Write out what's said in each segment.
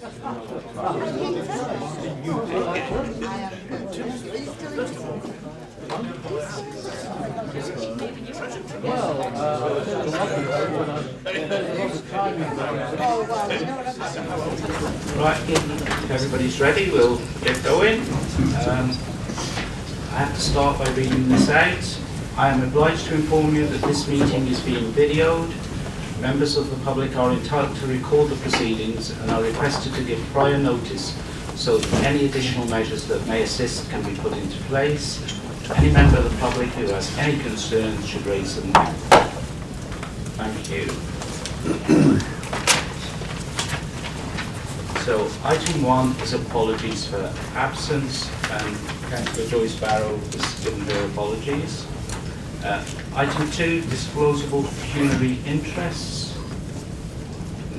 Right, if everybody's ready, we'll get going. I have to start by reading this out. I am obliged to inform you that this meeting is being videoed. Members of the public are entitled to record the proceedings and are requested to give prior notice so that any additional measures that may assist can be put into place. Any member of the public who has any concerns should raise them now. Thank you. So, item 1 is apologies for absence, and Councillor Joyce Barrow has given her apologies. Item 2, disclosable pecuniary interests.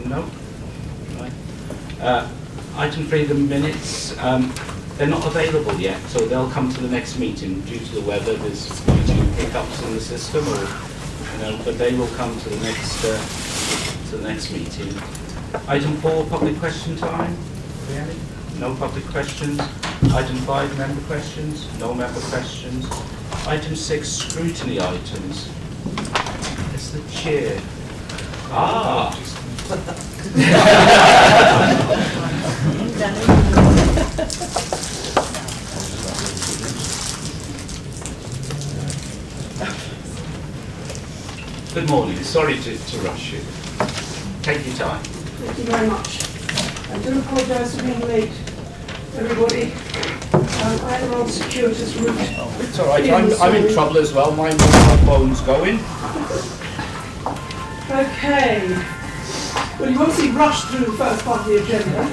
No. Right. Item 3, the minutes. They're not available yet, so they'll come to the next meeting. Due to the weather, there's going to be hiccups in the system, but they will come to the next meeting. Item 4, public question time. No public questions. Item 5, member questions. No member questions. Item 6, scrutiny items. It's the chair. Good morning. Sorry to rush you. Take your time. Thank you very much. I do apologise for being late, everybody. I am on circuitous route. It's all right. I'm in trouble as well. My phone's going. Okay. Well, you obviously rushed through the first part of the agenda.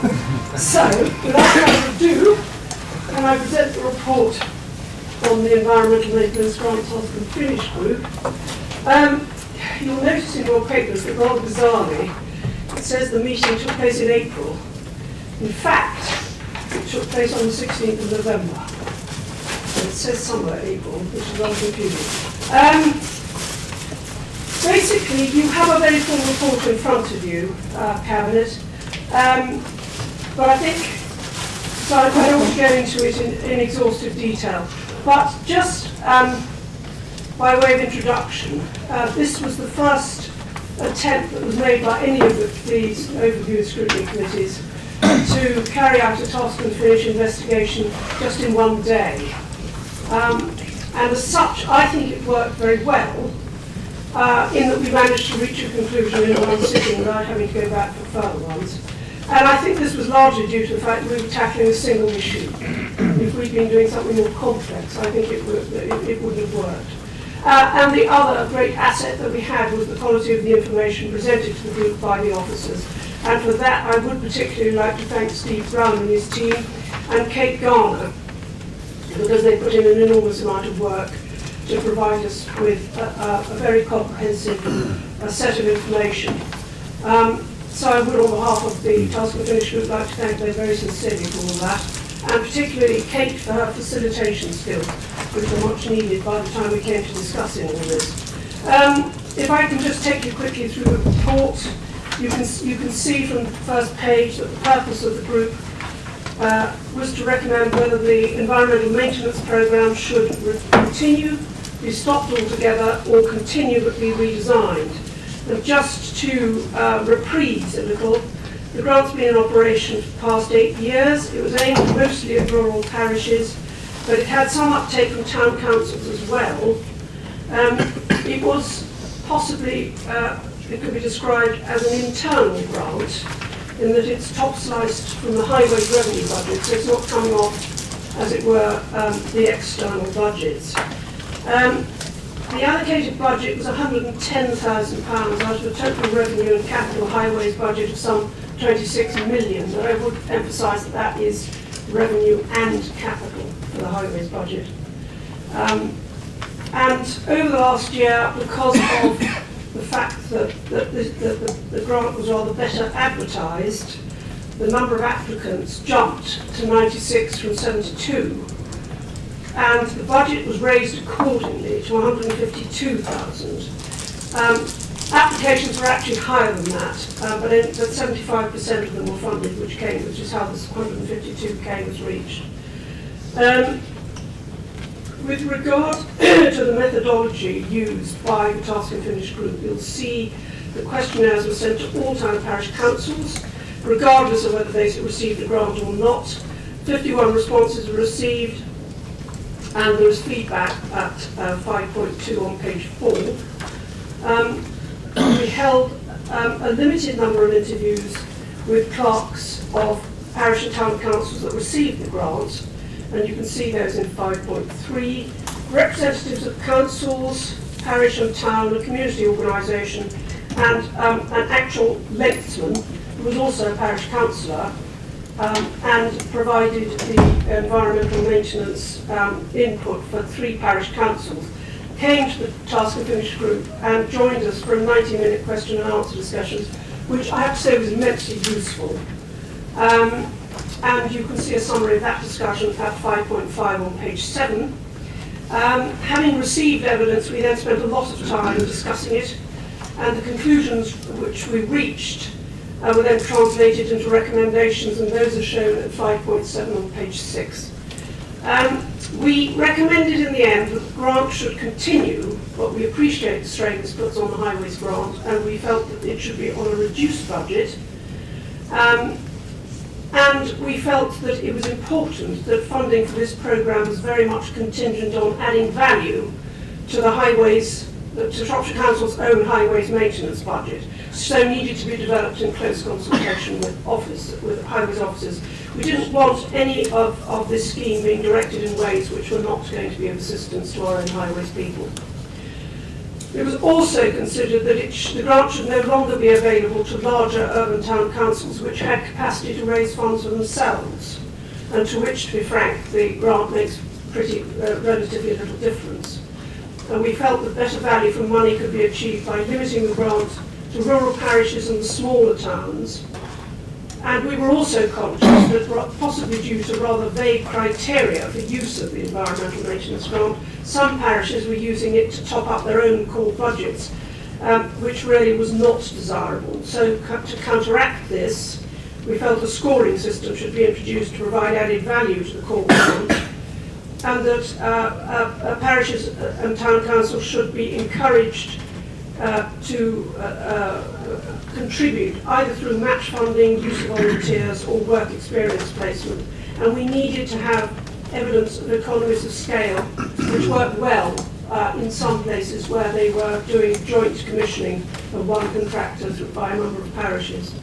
So, without further ado, can I present the report on the Environmental Maintenance Grant Task and Finish Group. You'll notice in your papers that rather bizarrely, it says the meeting took place in April. In fact, it took place on the 16th of November. So it says somewhere April, which is rather confusing. Basically, you have a very full report in front of you, Cabinet. But I think, so I don't want to go into it in exhaustive detail. But just by way of introduction, this was the first attempt that was made by any of these overview scrutiny committees to carry out a task and finish investigation just in one day. And as such, I think it worked very well in that we managed to reach a conclusion in one sitting without having to go back for further ones. And I think this was largely due to the fact that we were tackling a single issue. If we'd been doing something more complex, I think it wouldn't have worked. And the other great asset that we had was the quality of the information presented to the group by the officers. And for that, I would particularly like to thank Steve Brown and his team and Kate Garner, because they put in an enormous amount of work to provide us with a very comprehensive set of information. So I would, on behalf of the Task and Finish Group, like to thank them very sincerely for all that, and particularly Kate for her facilitation skills, which were much needed by the time we came to discussing all this. If I can just take you quickly through the report, you can see from the first page that the purpose of the group was to recommend whether the environmental maintenance programme should continue, be stopped altogether, or continue but be redesigned. And just to reprise a little, the grant's been in operation for the past 8 years. It was aimed mostly at rural parishes, but it had some uptake from town councils as well. It was possibly, it could be described as an internal grant, in that it's top sliced from the highways revenue budget, so it's not coming off, as it were, the external budgets. The allocated budget was £110,000 out of a total revenue and capital highways budget of some 26 million, but I would emphasise that that is revenue and capital for the highways budget. And over the last year, because of the fact that the grant was rather better advertised, the number of applicants jumped to 96 from 72. And the budget was raised accordingly to 152,000. Applications were actually higher than that, but 75% of them were funded, which is how this 152k was reached. With regard to the methodology used by the Task and Finish group, you'll see the questionnaires were sent to all town and parish councils, regardless of whether they received a grant or not. 51 responses were received, and there was feedback at 5.2 on page 4. We held a limited number of interviews with clerks of parish and town councils that received the grant, and you can see those in 5.3. Representatives of councils, parish and town, a community organisation, and an actual lengthsman, who was also a parish councillor, and provided the environmental maintenance input for 3 parish councils, came to the Task and Finish group and joined us for a 90-minute question and answer discussion, which I have to say was immensely useful. And you can see a summary of that discussion at 5.5 on page 7. Having received evidence, we then spent a lot of time discussing it, and the conclusions which we reached were then translated into recommendations, and those are shown at 5.7 on page 6. We recommended in the end that the grant should continue, but we appreciate the strain this puts on the highways grant, and we felt that it should be on a reduced budget. And we felt that it was important that funding for this programme was very much contingent on adding value to the highways, to Shropshire Council's own highways maintenance budget, so needed to be developed in close consultation with highways officers. We didn't want any of this scheme being directed in ways which were not going to be of assistance to our own highways people. It was also considered that the grant should no longer be available to larger urban town councils which had capacity to raise funds for themselves, and to which, to be frank, the grant makes relatively little difference. And we felt that better value for money could be achieved by limiting the grant to rural parishes and the smaller towns. And we were also conscious that, possibly due to rather vague criteria for use of the environmental maintenance grant, some parishes were using it to top up their own core budgets, which really was not desirable. So to counteract this, we felt a scoring system should be introduced to provide added value to the core grant, and that parishes and town councils should be encouraged to contribute either through match funding, use of volunteers, or work experience placement. And we needed to have evidence of economies of scale, which worked well in some places where they were doing joint commissioning of one contractor by a number of parishes.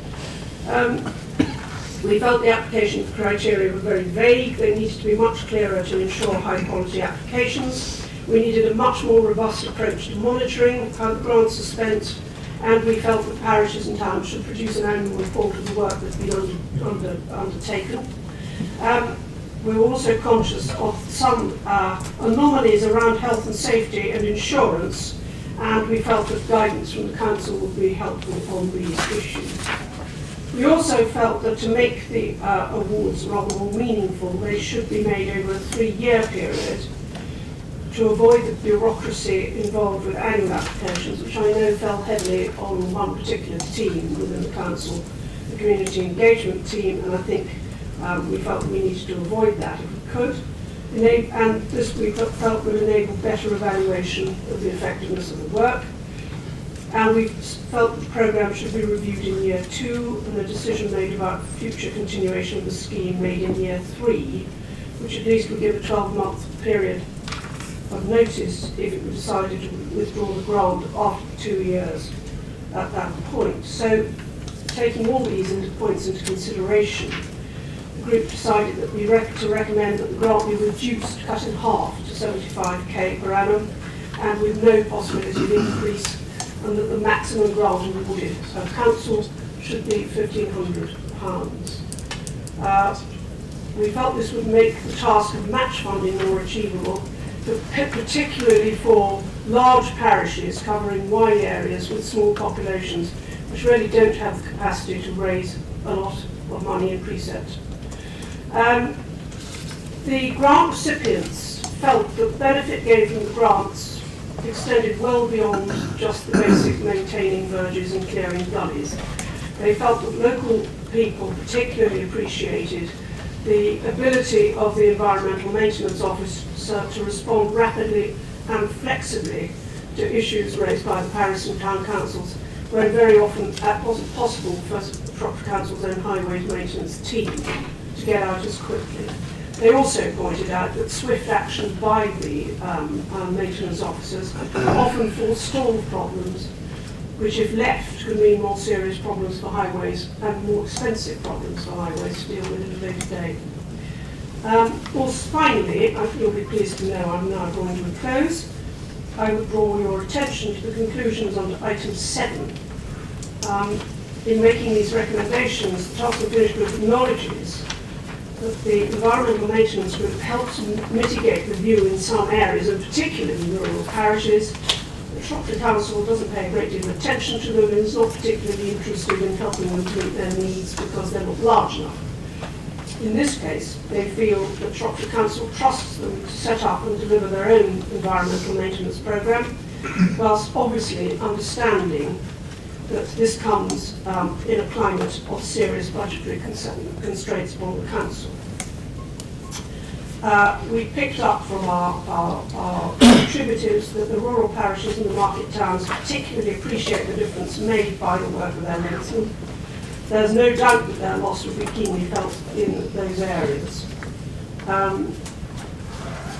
We felt the application criteria were very vague. They needed to be much clearer to ensure high quality applications. We needed a much more robust approach to monitoring how the grants are spent, and we felt that parishes and towns should produce an annual report of the work that's been undertaken. We were also conscious of some anomalies around health and safety and insurance, and we felt that guidance from the council would be helpful on these issues. We also felt that to make the awards rather more meaningful, they should be made over a 3-year period, to avoid the bureaucracy involved with annual applications, which I know fell heavily on one particular team within the council, the community engagement team, and I think we felt we needed to avoid that if we could. And this we felt would enable better evaluation of the effectiveness of the work. And we felt that the programme should be reviewed in year 2, and a decision made about future continuation of the scheme made in year 3, which at least would give a 12-month period of notice if it were decided to withdraw the grant after 2 years at that point. So, taking all these points into consideration, the group decided that to recommend that the grant be reduced, cut in half to 75k per annum, and with no possibility of increase, and that the maximum grant awarded per council should be £1,500. We felt this would make the task of match funding more achievable, particularly for large parishes covering wide areas with small populations, which really don't have the capacity to raise a lot of money in precept. The grant recipients felt that the benefit gained from the grants extended well beyond just the basic maintaining verges and clearing gullies. They felt that local people particularly appreciated the ability of the Environmental Maintenance Officer to respond rapidly and flexibly to issues raised by the parish and town councils, when very often that wasn't possible for Shropshire Council's own highways maintenance team to get out as quickly. They also pointed out that swift action by the maintenance officers often forestalled problems, which if left could mean more serious problems for highways and more expensive problems for highways to deal with in a day-to-day. Finally, I think you'll be pleased to know I'm now going to close. I would draw your attention to the conclusions under item 7. In making these recommendations, the Task and Finish Group acknowledges that the Environmental Maintenance Group helps mitigate the view in some areas, and particularly in rural parishes. The Shropshire Council doesn't pay a great deal of attention to them and is not particularly interested in helping them to meet their needs because they're not large enough. In this case, they feel that Shropshire Council trusts them to set up and deliver their own environmental maintenance programme, whilst obviously understanding that this comes in a climate of serious budgetary constraints upon the Council. We picked up from our contributors that the rural parishes and the market towns particularly appreciate the difference made by the work of their medicine. There's no doubt that their loss would be keenly felt in those areas. And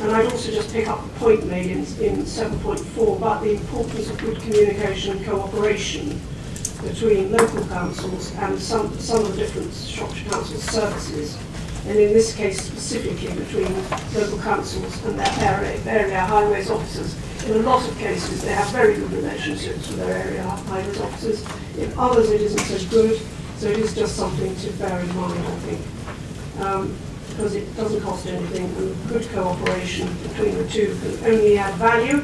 I'd also just pick up the point made in 7.4 about the importance of good communication and cooperation between local councils and some of the different Shropshire Council services, and in this case specifically between local councils and their area highways officers. In a lot of cases they have very good relationships with their area highways officers. In others it isn't so good, so it is just something to bear in mind, I think, because it doesn't cost anything, and good cooperation between the two can only add value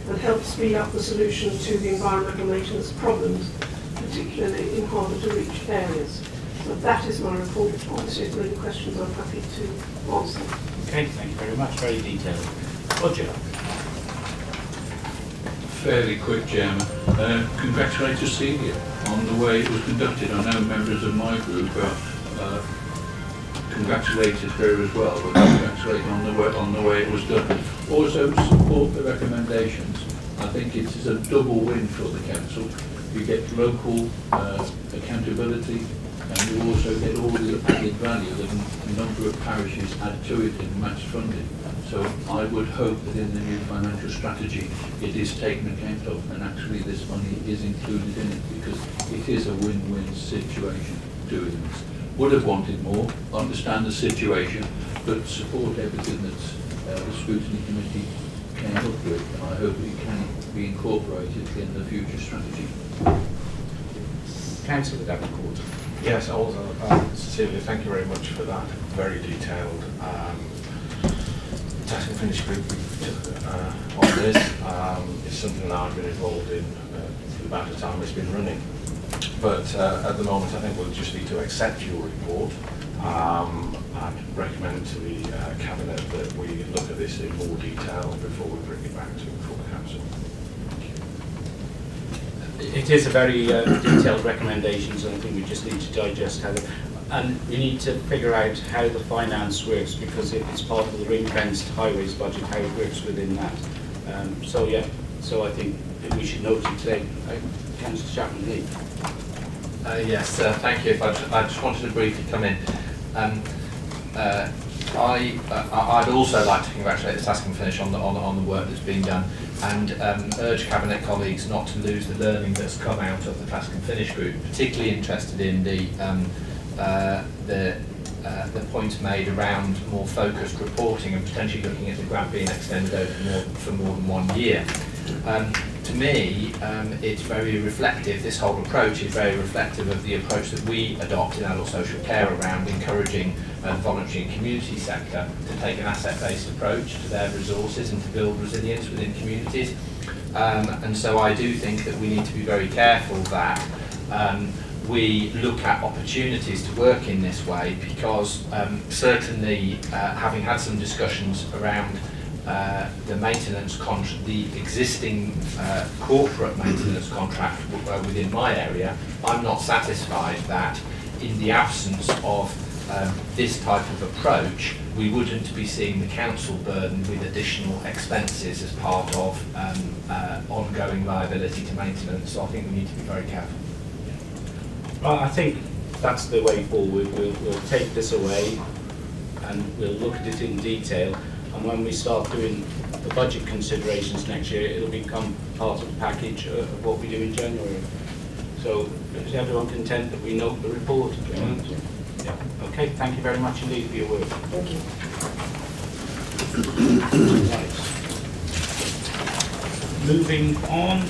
and help speed up the solution to the environmental maintenance problems, particularly in harder to reach areas. So that is my report. Obviously, if there are any questions, I'm happy to answer. Okay, thank you very much. Very detailed. Roger. Fairly quick, Chairman. Congratulate Celia on the way it was conducted. I know members of my group congratulated her as well, but congratulate on the way it was done. Also support the recommendations. I think it is a double win for the council. You get local accountability, and you also get all the added value that a number of parishes add to it in match funding. So I would hope that in the new financial strategy it is taken account of, and actually this money is included in it, because it is a win-win situation doing this. Would have wanted more, understand the situation, but support everything that the scrutiny committee came up with, and I hope it can be incorporated in the future strategy. Councillor Davenport. Yes, also, Cecilia, thank you very much for that very detailed Task and Finish Group on this. It's something that I've been involved in for the amount of time it's been running. But at the moment, I think we'll just need to accept your report. I'd recommend to the Cabinet that we look at this in more detail before we bring it back to full Council. It is a very detailed recommendations, and I think we just need to digest how and we need to figure out how the finance works, because it's part of the ring-fenced highways budget, how it works within that. So I think we should note it today. Councillor Chapman-Lee. Yes, thank you. I just wanted to briefly come in. I'd also like to congratulate the Task and Finish on the work that's been done, and urge Cabinet colleagues not to lose the learning that's come out of the Task and Finish group. Particularly interested in the points made around more focused reporting and potentially looking at the grant being extended over for more than 1 year. To me, it's very reflective, this whole approach is very reflective of the approach that we adopt in adult social care around encouraging the voluntary and community sector to take an asset-based approach to their resources and to build resilience within communities. And so I do think that we need to be very careful that we look at opportunities to work in this way, because certainly having had some discussions around the maintenance contract, the existing corporate maintenance contract within my area, I'm not satisfied that in the absence of this type of approach, we wouldn't be seeing the council burden with additional expenses as part of ongoing liability to maintenance. So I think we need to be very careful. Well, I think that's the way forward. We'll take this away and we'll look at it in detail. And when we start doing the budget considerations next year, it'll become part of the package of what we do in January. So is everyone content that we note the report? Yeah. Okay, thank you very much indeed for your work. Thank you. Right. Moving on,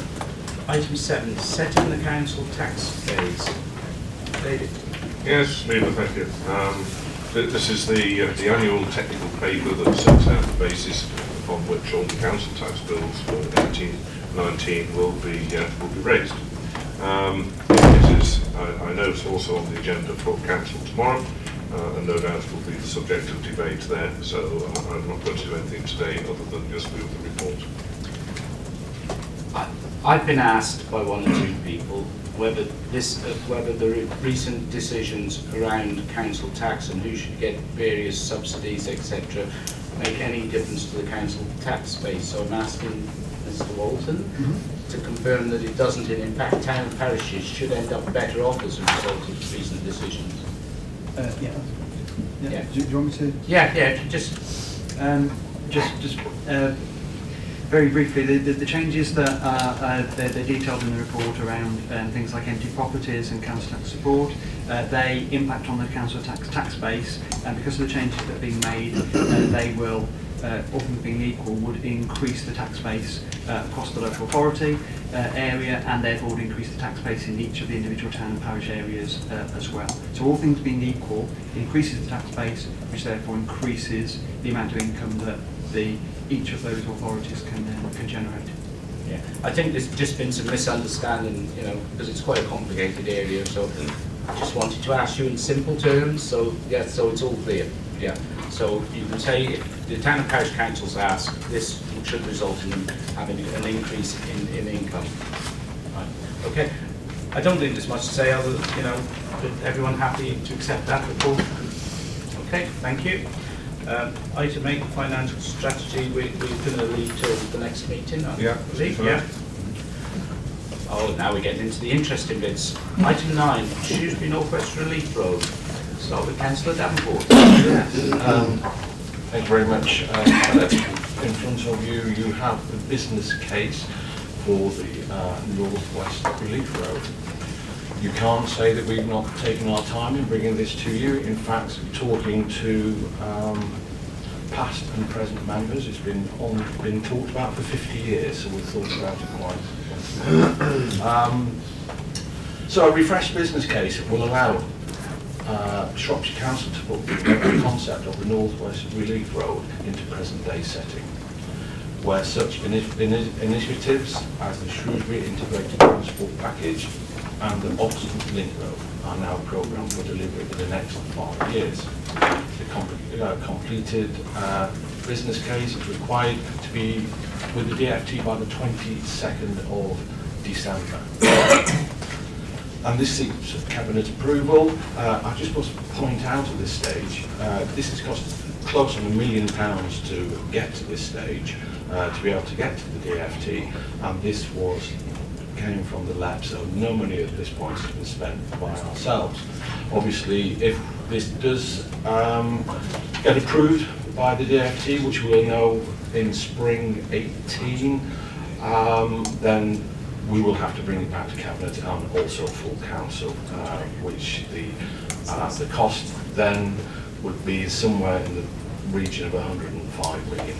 item 7, setting the council tax base. David. Yes, Leader, thank you. This is the annual technical paper that sets out the basis upon which all the council tax bills for 2019 will be raised. It is, I know it's also on the agenda for council tomorrow, and no doubt will be the subject of debate there, so I'm not going to do anything today other than just move the report. I've been asked by one or two people whether the recent decisions around council tax and who should get various subsidies, etc., make any difference to the council tax base. So I'm asking Mr. Walton to confirm that it doesn't, and in fact town and parishes should end up better off as a result of recent decisions. Yeah. Do you want me to? Yeah, Just very briefly, the changes that they're detailed in the report around things like empty properties and council tax support, they impact on the council tax base, and because of the changes that are being made, they will, all things being equal, would increase the tax base across the local authority area, and therefore would increase the tax base in each of the individual town and parish areas as well. So all things being equal, it increases the tax base, which therefore increases the amount of income that each of those authorities can generate. Yeah, I think there's just been some misunderstanding, because it's quite a complicated area. So I just wanted to ask you in simple terms. So yeah, so it's all clear. Yeah. So you can say if the town and parish councils ask, this should result in them having an increase in income. Right. Okay. I don't think there's much to say other than, is everyone happy to accept that report? Okay. Thank you. Item 8, financial strategy, we're going to leave till the next meeting, I believe. Yeah. Oh, now we get into the interesting bits. Item 9, Shrewsbury North West Relief Road. Start with Councillor Davenport. Thank you very much. In front of you, you have the business case for the North West Relief Road. You can't say that we've not taken our time in bringing this to you. In fact, talking to past and present members, it's been talked about for 50 years, so we've thought about it quite. So a refreshed business case will allow Shropshire Council to put the concept of the North West Relief Road into present day setting, where such initiatives as the Shrewsbury Integrated Transport Package and the Oxford Link Road are now programmed for delivery in the next 5 years. The completed business case is required to be with the DFT by the 22nd of December. And this seeks Cabinet approval. I just must point out at this stage, this has cost close on £1 million to get to this stage, to be able to get to the DFT, and this came from the lab, so no money at this point has been spent by ourselves. Obviously, if this does get approved by the DFT, which we'll know in spring 18, then we will have to bring it back to Cabinet and also full council, which the cost then would be somewhere in the region of £105 million.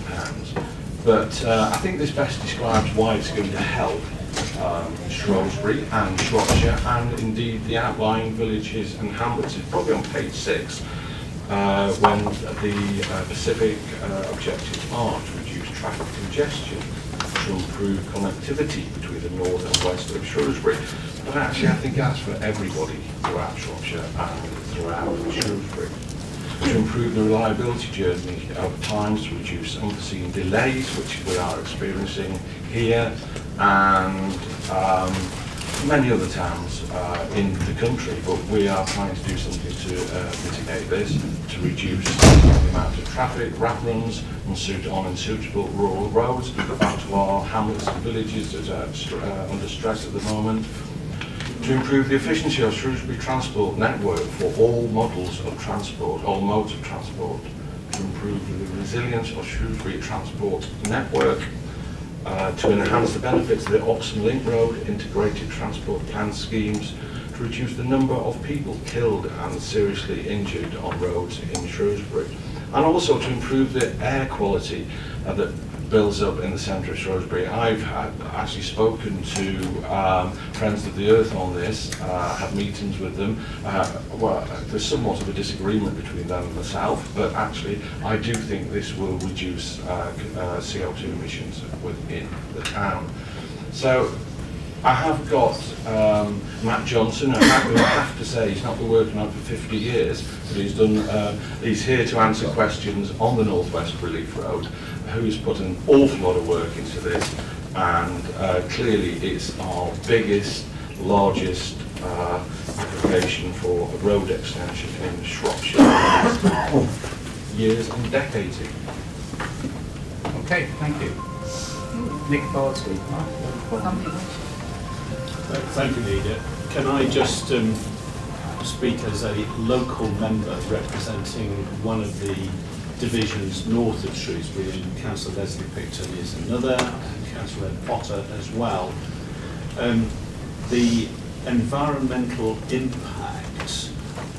But I think this best describes why it's going to help Shrewsbury and Shropshire, and indeed the outlying villages and hamlets. It's probably on page 6, when the specific objectives are to reduce traffic congestion, to improve connectivity between the north and west of Shrewsbury. But actually I think that's for everybody throughout Shropshire and throughout Shrewsbury. to improve the reliability journey over times, to reduce unforeseen delays, which we are experiencing here, and many other towns in the country, but we are trying to do something to mitigate this, to reduce the amount of traffic, wrap runs on unsuitable rural roads, back to our hamlets and villages that are under stress at the moment, to improve the efficiency of Shrewsbury transport network for all models of transport, all modes of transport, to improve the resilience of Shrewsbury transport network, to enhance the benefits of the Oxon Link Road integrated transport plan schemes, to reduce the number of people killed and seriously injured on roads in Shrewsbury, and also to improve the air quality that builds up in the centre of Shrewsbury. I've actually spoken to Friends of the Earth on this, had meetings with them. Well, there's somewhat of a disagreement between them and myself, but actually I do think this will reduce CO2 emissions within the town. So I have got Matt Johnson, who I have to say he's not been working on it for 50 years, but he's here to answer questions on the North West Relief Road, who's put an awful lot of work into this, and clearly it's our biggest, largest application for a road extension in Shropshire years and decades ago. Okay, thank you. Nick Bartley. Thank you, Leader. Can I just speak as a local member representing one of the divisions north of Shrewsbury, and Councillor Leslie Picton is another, and Councillor Ed Potter as well. The environmental impact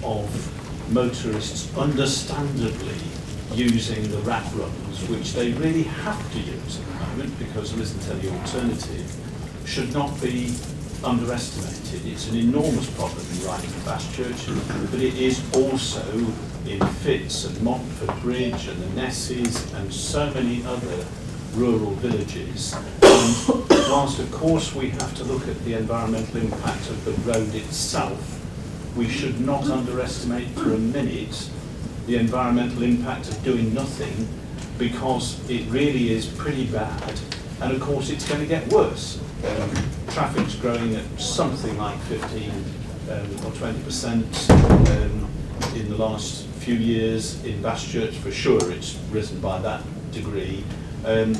of motorists understandably using the wrap runs, which they really have to use at the moment because there isn't any alternative, should not be underestimated. It's an enormous problem in Ryton and Baschurch, but it is also in Fitz and Montford Bridge and the Nesses and so many other rural villages. And whilst of course we have to look at the environmental impact of the road itself, we should not underestimate for a minute the environmental impact of doing nothing, because it really is pretty bad, and of course it's going to get worse. Traffic's growing at something like 15 or 20% in the last few years. In Baschurch for sure it's risen by that degree, and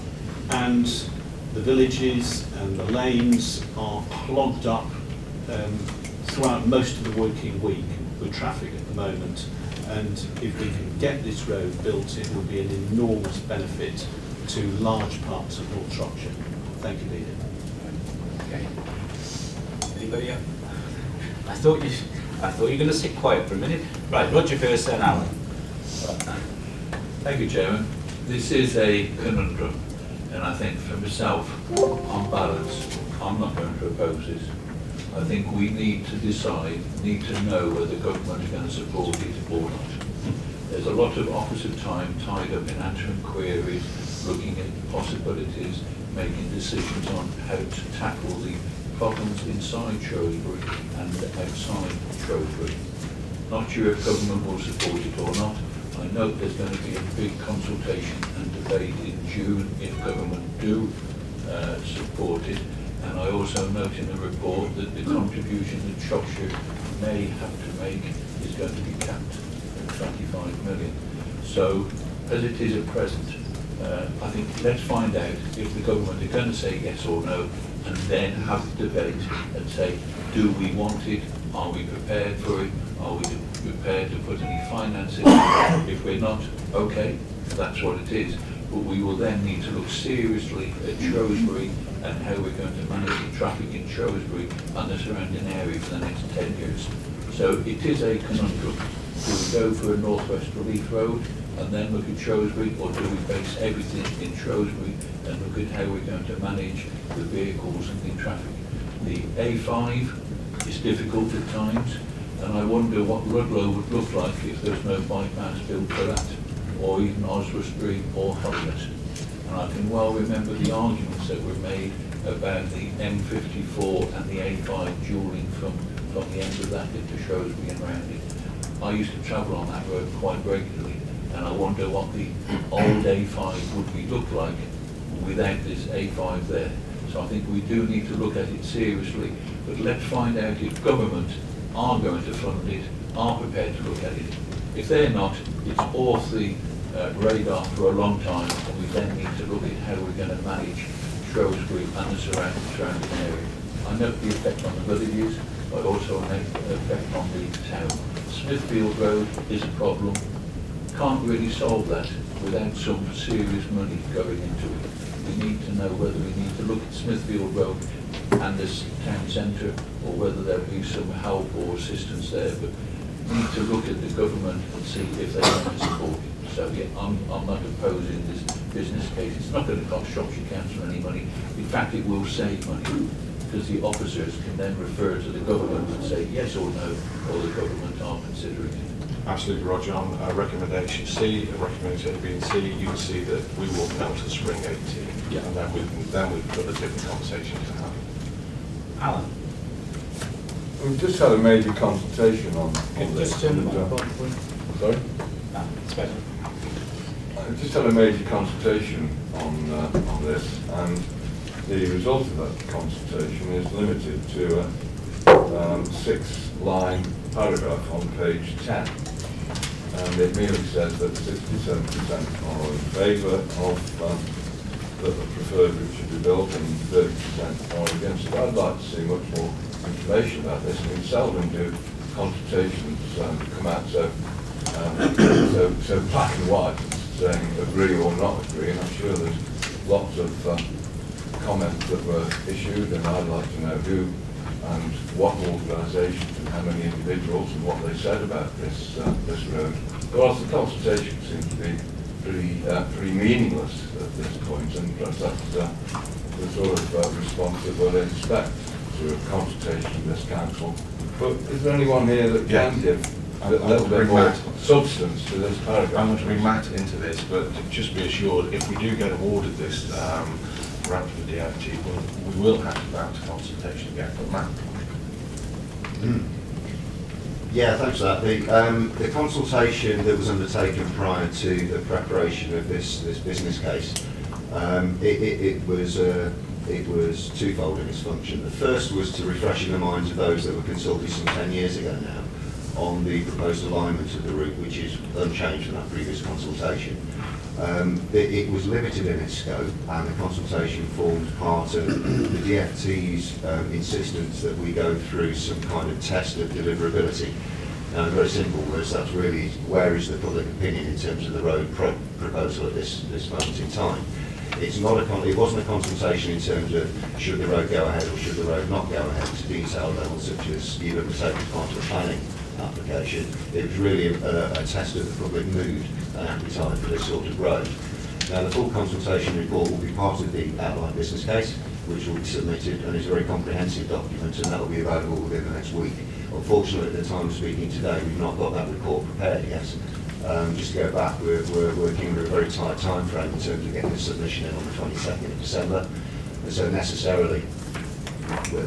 the villages and the lanes are clogged up throughout most of the working week with traffic at the moment, and if we can get this road built it will be an enormous benefit to large parts of North Shropshire. Thank you, Leader. Okay. Anybody else? I thought you were going to sit quiet for a minute. Right, Roger first, then Alan. Thank you, Chairman. This is a conundrum, and I think for myself, on balance, I'm not going to oppose this. I think we need to decide, need to know whether government is going to support it or not. There's a lot of opposite time tied up in answering queries, looking at possibilities, making decisions on how to tackle the problems inside Shrewsbury and outside Shrewsbury. Not sure if government will support it or not. I know there's going to be a big consultation and debate in June if government do support it. And I also note in the report that the contribution that Shropshire may have to make is going to be capped at 25 million. So, as it is at present, I think let's find out if the government are going to say yes or no, and then have the debate and say, do we want it? Are we prepared for it? Are we prepared to put any finance in it? If we're not, okay, that's what it is. But we will then need to look seriously at Shrewsbury and how we're going to manage the traffic in Shrewsbury and the surrounding area for the next 10 years. So it is a conundrum. Do we go for a North West Relief Road and then look at Shrewsbury, or do we base everything in Shrewsbury and look at how we're going to manage the vehicles and the traffic? The A5 is difficult at times, and I wonder what Ludlow would look like if there's no bypass built for that, or even Oswestry or Hollis. And I can well remember the arguments that were made about the M54 and the A5 dualling from the end of that into Shrewsbury and round it. I used to travel on that road quite regularly, and I wonder what the old A5 would look like without this A5 there. So I think we do need to look at it seriously, but let's find out if government are going to fund it, are prepared to look at it. If they're not, it's off the radar for a long time, and we then need to look at how we're going to manage Shrewsbury and the surrounding area. I note the effect on the villages, but also an effect on the town. Smithfield Road is a problem. Can't really solve that without some serious money going into it. We need to know whether we need to look at Smithfield Road and this town centre, or whether there'll be some help or assistance there. But we need to look at the government and see if they want to support it. So yeah, I'm not opposing this business case. It's not going to cost Shropshire Council any money. In fact, it will save money, because the officers can then refer to the government and say yes or no, or the government are considering it. Absolutely, Roger. On recommendation C, recommendation A, B and C, you can see that we will now to spring 18. Yeah. And then we've got a different conversation to have. Alan? We've just had a major consultation on this. Just turn the and, microphone, please. Sorry? No, it's better. We've just had a major consultation on this, and the result of that consultation is limited to a 6-line paragraph on page 10. And it merely says that 67% are in favour of that the preferred route should be built, and 30% are against it. I'd like to see much more information about this. I mean, seldom do consultations come out so black and white, saying agree or not agree, and I'm sure there's lots of comments that were issued, and I'd like to know who and what organisations and how many individuals and what they said about this road. Whilst the consultation seems to be pretty meaningless at this point, and perhaps that's the sort of response that we'll expect to a consultation of this council. But is there anyone here that can give a little bit more substance to this paragraph? I'm going to bring Matt into this, but just be assured, if we do get awarded this grant from the DFT, we will have to go out to consultation again. But Matt? Yeah, thanks for that. The consultation that was undertaken prior to the preparation of this business case, it was twofold in its function. The first was to refresh in the minds of those that were consulted some 10 years ago now on the proposed alignment of the route, which is unchanged from that previous consultation. It was limited in its scope, and the consultation formed part of the DFT's insistence that we go through some kind of test of deliverability. Now, in very simple words, that's really where is the public opinion in terms of the road proposal at this moment in time. It wasn't a consultation in terms of should the road go ahead or should the road not go ahead to detail levels such as you would take as part of a planning application. It was really a test of the public mood and appetite for this sort of road. Now, the full consultation report will be part of the outline business case, which will be submitted, and is a very comprehensive document, and that will be available within the next week. Unfortunately, at the time of speaking today, we've not got that report prepared yet. Just to go back, we're working with a very tight time frame in terms of getting the submission in on the 22nd of December, and so necessarily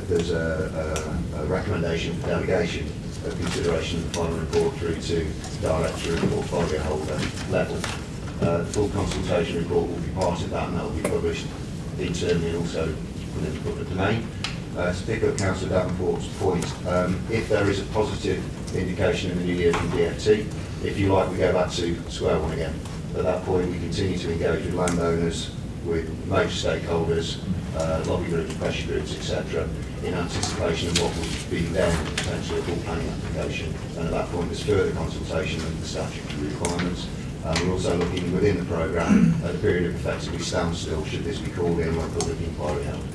there's a recommendation for delegation of consideration of the final report through to director and portfolio holder level. The full consultation report will be part of that, and that will be published internally and also within the public domain. To pick up Councillor Davenport's point, if there is a positive indication in the new year from DFT, if you like, we go back to square one again. At that point, we continue to engage with landowners, with major stakeholders, lobby groups, pressure groups, etc., in anticipation of what would be then potentially a full planning application. And at that point, there's further consultation of the statutory requirements. We're also looking within the programme at a period of effectively standstill should this be called in when public inquiry held.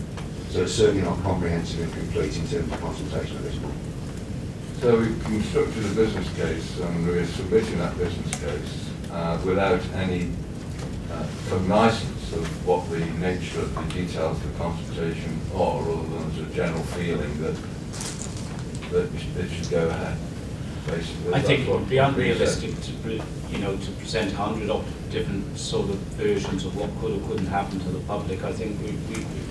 So it's certainly not comprehensive and complete in terms of consultation at this point. So we've constructed a business case, and we're submitting that business case without any cognizance of what the nature of the details of the consultation are, other than as a general feeling that it should go ahead. basically. I think That's it what would be we unrealistic said. to present 100 different sort of versions of what could or couldn't happen to the public. I think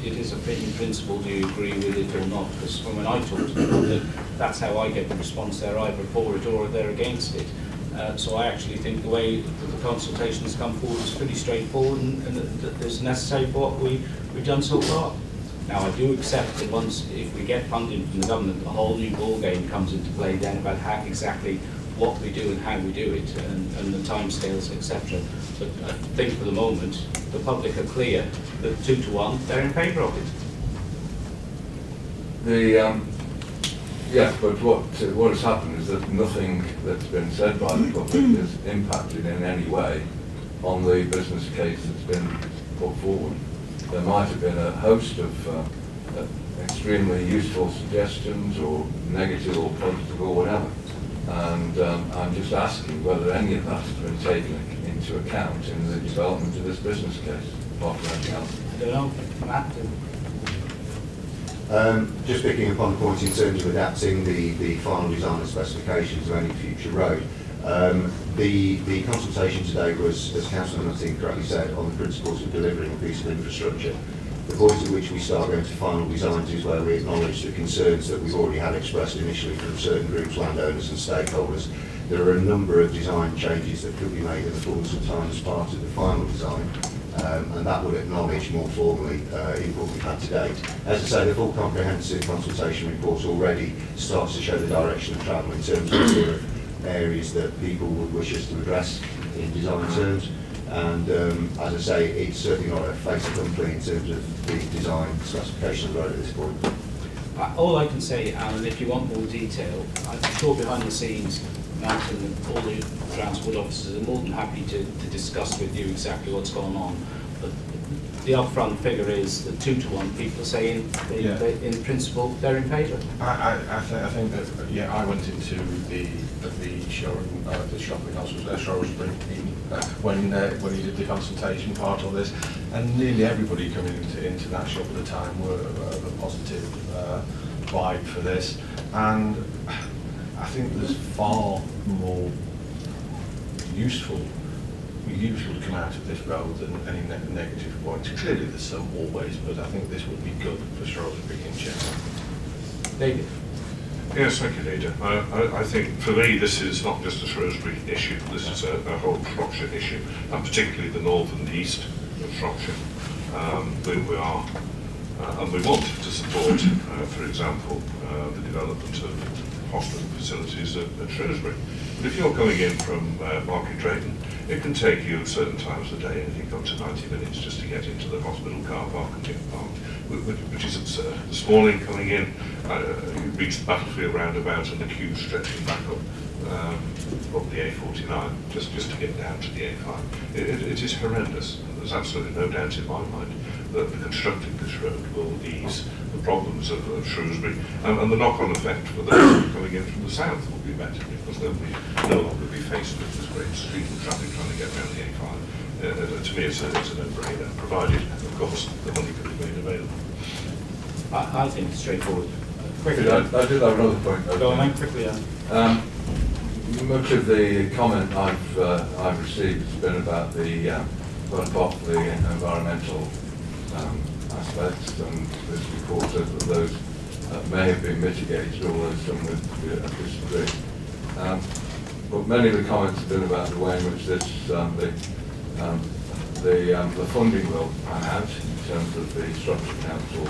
it is a in principle, do you agree with it or not? Because when I talk to the public, that's how I get the response. They're either for it or they're against it. So I actually think the way that the consultation has come forward is pretty straightforward and that is necessary for what we've done so far. Now, I do accept that once, if we get funding from the government, a whole new ball game comes into play then about how exactly what we do and how we do it and the timescales, etc. But I think for the moment, the public are clear that 2 to 1, they're in favour of it. Yeah, but what has happened is that nothing that's been said by the public has impacted in any way on the business case that's been put forward. There might have been a host of extremely useful suggestions or negative or positive or whatever. And I'm just asking whether any of that has been taken into account in the development of this business case, apart from anything else. I don't know, Matt? Just picking up on the point in terms of adapting the final design and specifications of any future road. The consultation today was, as Councillor Nutting correctly said, on the principles of delivering a piece of infrastructure. The point at which we start going to final designs is where we acknowledge the concerns that we've already had expressed initially from certain groups, landowners and stakeholders. There are a number of design changes that could be made in the fullness of time as part of the final design. And that would acknowledge more formally input we've had to date. As I say, the full comprehensive consultation report already starts to show the direction of travel in terms of the sort of areas that people would wish us to address in design terms. And as I say, it's certainly not a fait accompli in terms of the design specification of the road at this point. All I can say, Alan, if you want more detail, I'm sure behind the scenes, Matt and all the transport officers are more than happy to discuss with you exactly what's going on. But the upfront figure is that 2 to 1, people are saying, in principle, they're in favour. I think that, yeah, I went into the showroom, the shopping house was there, Shrewsbury, when he did the consultation part of this, and nearly everybody coming into that shop at the time were of a positive vibe for this, and I think there's far more useful to come out of this road than any negative points. Clearly there's some always, but I think this would be good for Shrewsbury in general. David? Yes, thank you, Leader. I think for me this is not just a Shrewsbury issue, this is a whole Shropshire issue, and particularly the north and east of Shropshire. We are, and we want to support, for example, the development of hospital facilities at Shrewsbury. But if you're coming in from Market Drayton, it can take you certain times of the day, anything up to 90 minutes just to get into the hospital car park and get parked, which is absurd. This morning coming in, you reach the Battlefield roundabout and the queue stretching back up the A49 just to get down to the A5. It is horrendous. There's absolutely no doubt in my mind that constructing this road will ease the problems of Shrewsbury, and the knock-on effect for those coming in from the south will be better because they'll no longer be faced with this great stream of traffic trying to get around the A5. To me, it's a no-brainer, provided, of course, the money can be made available. I think it's straightforward. Quickly, I did have another point. go on, quickly. Much of the comment I've received has been about the environmental aspects, and this report says that those may have been mitigated, although some would disagree. But many of the comments have been about the way in which this the funding will pan out in terms of the Shropshire Council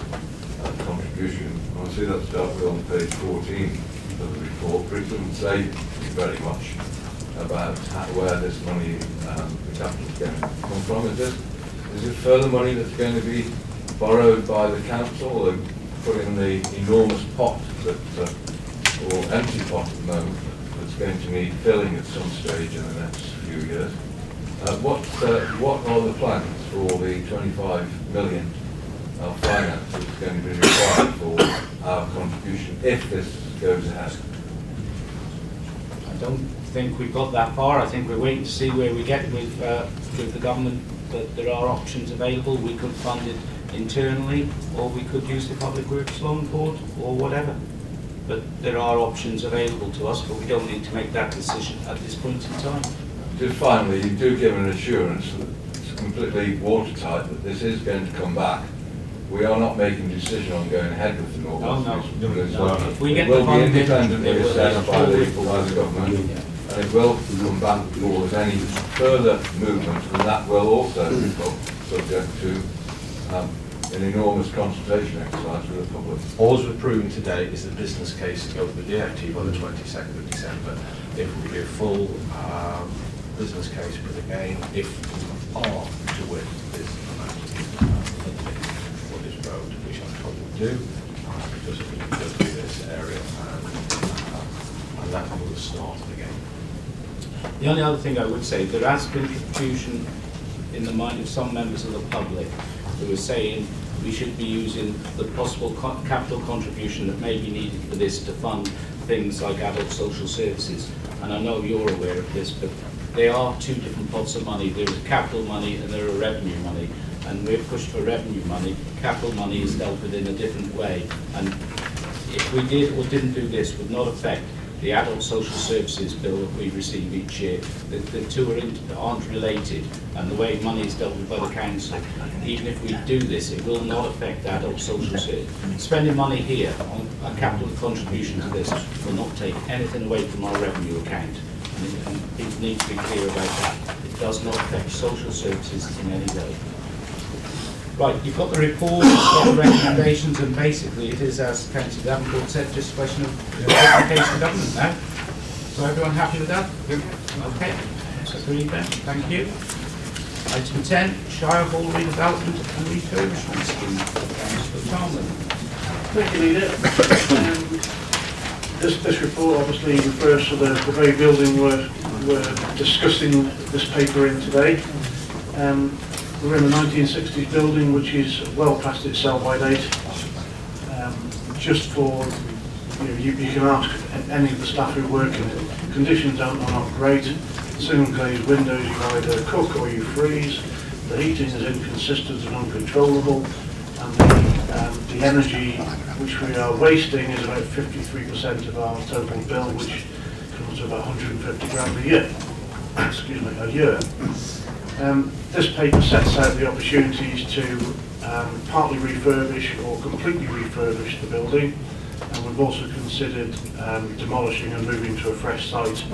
contribution. I see that's dealt with on page 14 of the report, but it doesn't say very much about where this money, the capital is going to come from. Is it further money that's going to be borrowed by the council or put in the enormous pot that, or empty pot at the moment, that's going to need filling at some stage in the next few years? What are the plans for the 25 million finance that's going to be required for our contribution if this goes ahead? I don't think we've got that far. I think we're waiting to see where we get with the government, that there are options available. We could fund it internally, or we could use the Public Works Loan Board, or whatever. but there are options available to us, but we don't need to make that decision at this point in time. Just finally, you do give an assurance that it's completely watertight, that this is going to come back. We are not making a decision on going ahead with the North No, no, West no, because no. If we get it will the be funding, independently it will be assessed by the forward. government, and it will come back towards any further movement, and that will also be subject to an enormous consultation exercise with the public. All we're approving today is the business case to go to the DFT by the 22nd of December. If we do a full business case, but again, if we are to win this amount of funding for this road, which I'm told we do, because we go through this area, and that will start again. The only other thing I would say, there has been confusion in the mind of some members of the public who are saying we should be using the possible capital contribution that may be needed for this to fund things like adult social services. And I know you're aware of this, but they are two different pots of money. There is capital money and there are revenue money. And we're pushed for revenue money. Capital money is dealt with in a different way. And if we did or didn't do this, would not affect the adult social services bill that we receive each year. The two aren't related, and the way money is dealt with by the council, even if we do this, it will not affect adult social services. Spending money here on a capital contribution to this will not take anything away from our revenue account, and people need to be clear about that. It does not affect social services in any way. Right, you've got the report, you've got the recommendations, and basically it is, as Councillor Davenport said, just a question of application to government now. So everyone happy with that? Okay, so agreed then, thank you. Item 10, Shire Hall redevelopment and refurbishment scheme. Councillor Talman. Thank you, Leader. This report obviously refers to the very building we're discussing this paper in today. We're in a 1960s building which is well past its sell-by date. Just for, you can ask any of the staff who work in it, conditions are not great. Single glazed windows, you either cook or you freeze. The heating is inconsistent and uncontrollable, and the energy which we are wasting is about 53% of our total bill, which comes to about 150 grand a year. Excuse me, a year. This paper sets out the opportunities to partly refurbish or completely refurbish the building, and we've also considered demolishing and moving to a fresh site,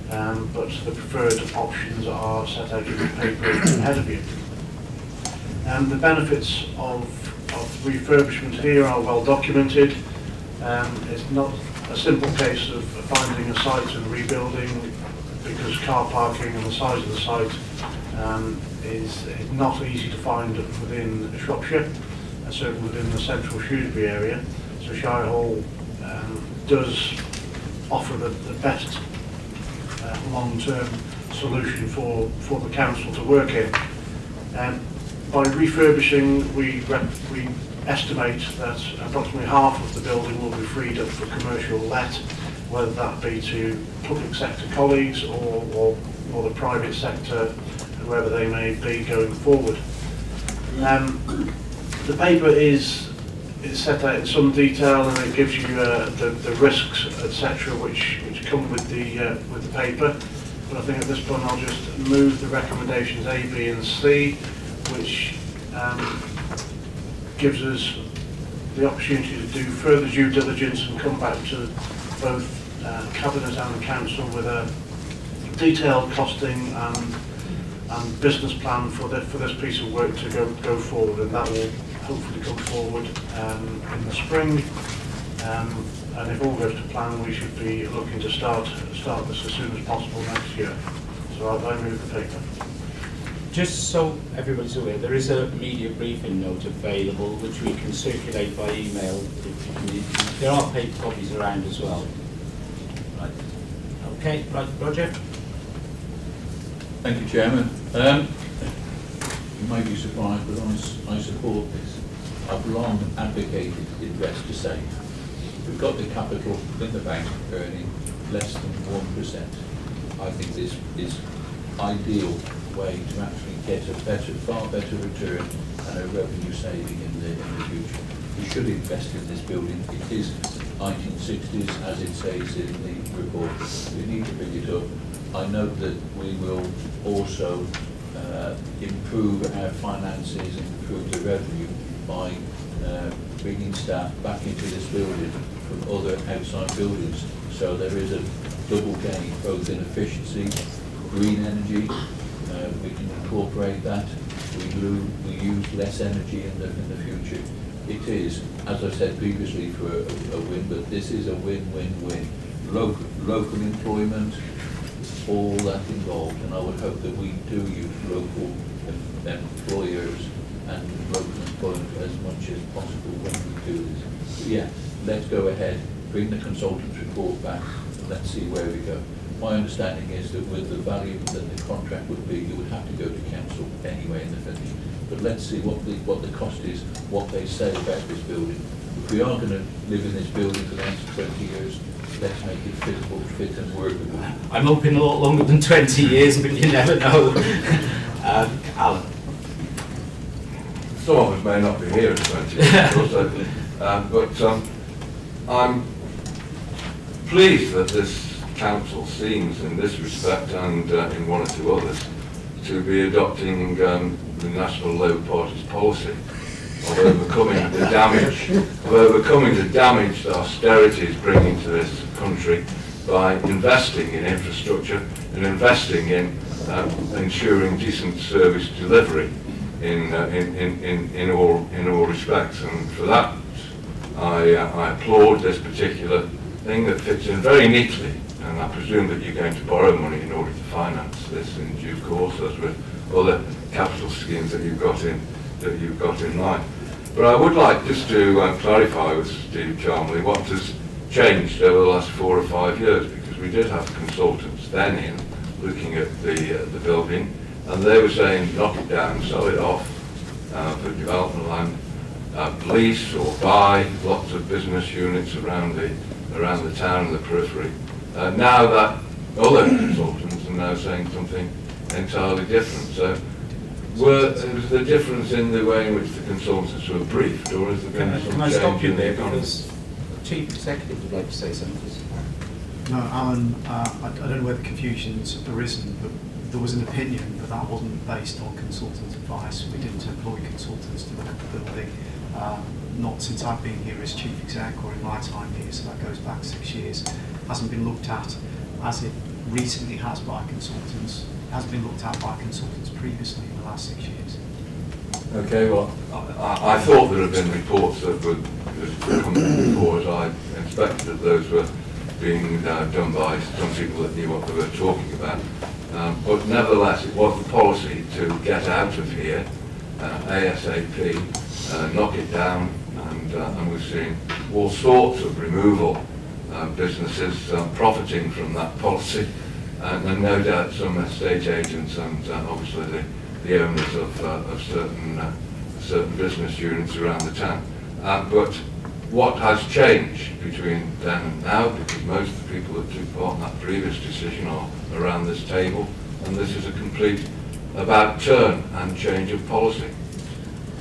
but the preferred options are set out in the paper ahead of you. The benefits of refurbishment here are well documented. It's not a simple case of finding a site and rebuilding, because car parking and the size of the site is not easy to find within Shropshire, and certainly within the central Shrewsbury area. So Shire Hall does offer the best long-term solution for the council to work in. By refurbishing, we estimate that approximately half of the building will be freed up for commercial let, whether that be to public sector colleagues or the private sector, whoever they may be going forward. The paper is set out in some detail, and it gives you the risks, etc., which come with the paper. But I think at this point I'll just move the recommendations A, B, and C, which gives us the opportunity to do further due diligence and come back to both Cabinet and Council with a detailed costing and business plan for this piece of work to go forward, and that will hopefully come forward in the spring. And if all goes to plan, we should be looking to start this as soon as possible next year. So I move the paper. Just so everybody's aware, there is a media briefing note available which we can circulate by email if you need. There are paper copies around as well. Right. Okay, right, Roger. Thank you, Chairman. You may be surprised, but I support this. I've long advocated invest to save. We've got the capital in the bank earning less than 1%. I think this is ideal way to actually get a far better return and a revenue saving in the future. We should invest in this building. It is 1960s, as it says in the report. We need to pick it up. I note that we will also improve our finances and improve the revenue by bringing staff back into this building from other outside buildings. So there is a double gain, both in efficiency, green energy, we can incorporate that, we use less energy in the future. It is, as I said previously, for a win, but this is a win-win-win. Local employment, all that involved, and I would hope that we do use local employers and local employment as much as possible when we do this. So yeah, let's go ahead, bring the consultant's report back, and let's see where we go. My understanding is that with the value that the contract would be, you would have to go to council anyway in the finish. But let's see what the cost is, what they say about this building. If we are going to live in this building for the next 20 years, let's make it feasible, fit and workable. I'm hoping a lot longer than 20 years, but you never know. Alan. Some of us may not be here in 20 years, also, but I'm pleased that this council seems, in this respect and in one or two others, to be adopting the National Labour Party's policy of overcoming the damage that austerity is bringing to this country by investing in infrastructure and investing in ensuring decent service delivery in all respects. And for that, I applaud this particular thing that fits in very neatly. And I presume that you're going to borrow money in order to finance this in due course, as with other capital schemes that you've got in line. But I would like just to clarify with Steve Chalmley what has changed over the last 4 or 5 years, because we did have consultants then in looking at the building, and they were saying knock it down, sell it off for development land, lease or buy lots of business units around the town and the periphery. Now that other consultants are now saying something entirely different. So, was the difference in the way in which the consultants were briefed, or has there been some Can I change stop you in the there, economy? because Chief Executive would like to say something. No, Alan, I don't know where the confusion's arisen, but there was an opinion, but that wasn't based on consultant advice. We didn't employ consultants to look at the building. Not since I've been here as Chief Exec or in my time here, so that goes back 6 years. Hasn't been looked at as it recently has by consultants. It hasn't been looked at by consultants previously in the last 6 years. Okay, well, I thought there had been reports that would come before as I inspected that those were being done by some people that knew what they were talking about. But nevertheless, it was the policy to get out of here ASAP, knock it down, and we've seen all sorts of removal businesses profiting from that policy, and no doubt some estate agents and obviously the owners of certain business units around the town. But what has changed between then and now, because most of the people that took part in that previous decision are around this table, and this is a complete about turn and change of policy.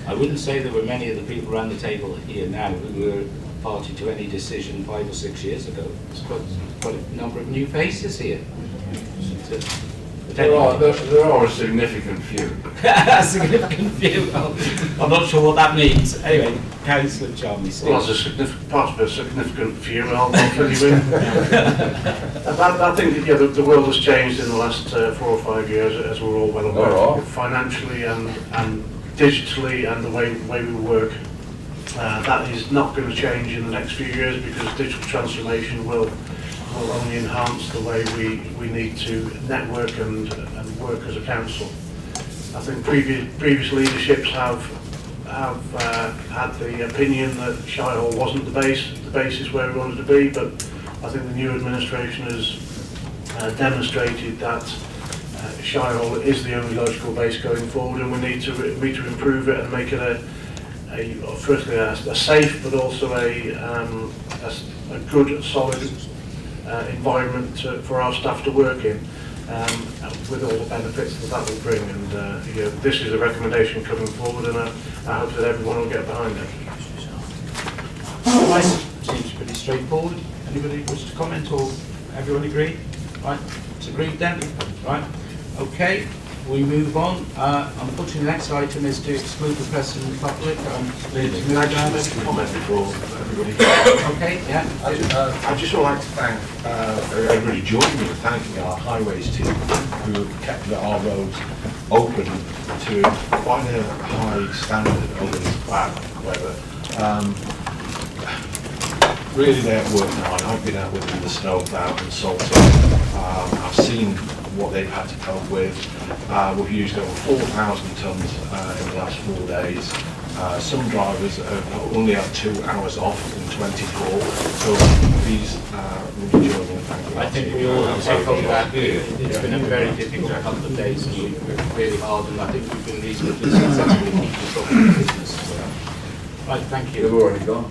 I wouldn't say there were many of the people around the table here now who were party to any decision 5 or 6 years ago. There's quite a number of new faces here. There are a significant few. A significant few. I'm not sure what that means. Anyway, Councillor Chalmley. Well, that's possibly a significant few, I'll fill you in. I think the world has changed in the last 4 or 5 years, as we're all well aware, financially and digitally, and the way we work. That is not going to change in the next few years, because digital transformation will only enhance the way we need to network and work as a council. I think previous leaderships have had the opinion that Shire wasn't the basis where we wanted to be, but I think the new administration has demonstrated that Shire is the only logical base going forward, and we need to improve it and make it firstly a safe, but also a good, solid environment for our staff to work in, with all the benefits that will bring. And this is a recommendation coming forward, and I hope that everyone will get behind it. Seems pretty straightforward. Anybody wish to comment, or everyone agree? Right, it's agreed then? Right, okay, we move on. Unfortunately, the next item is to exclude the press and the public. Can I just make a comment before everybody? Okay, yeah. I'd just like to thank, everybody join me in thanking our highways team who have kept our roads open to quite a high standard over this bad weather. Really they have worked hard. I've been out with them in the snow plough and salting. I've seen what they've had to cope with. We've used over 4,000 tonnes in the last 4 days. Some drivers have only had 2 hours off in 24, so please really join me in thanking I our think team. we all echo that. It's been a very difficult couple of days, and we've worked really hard, and I think we've been reasonably successful in keeping the business. Right, thank you. They've already gone.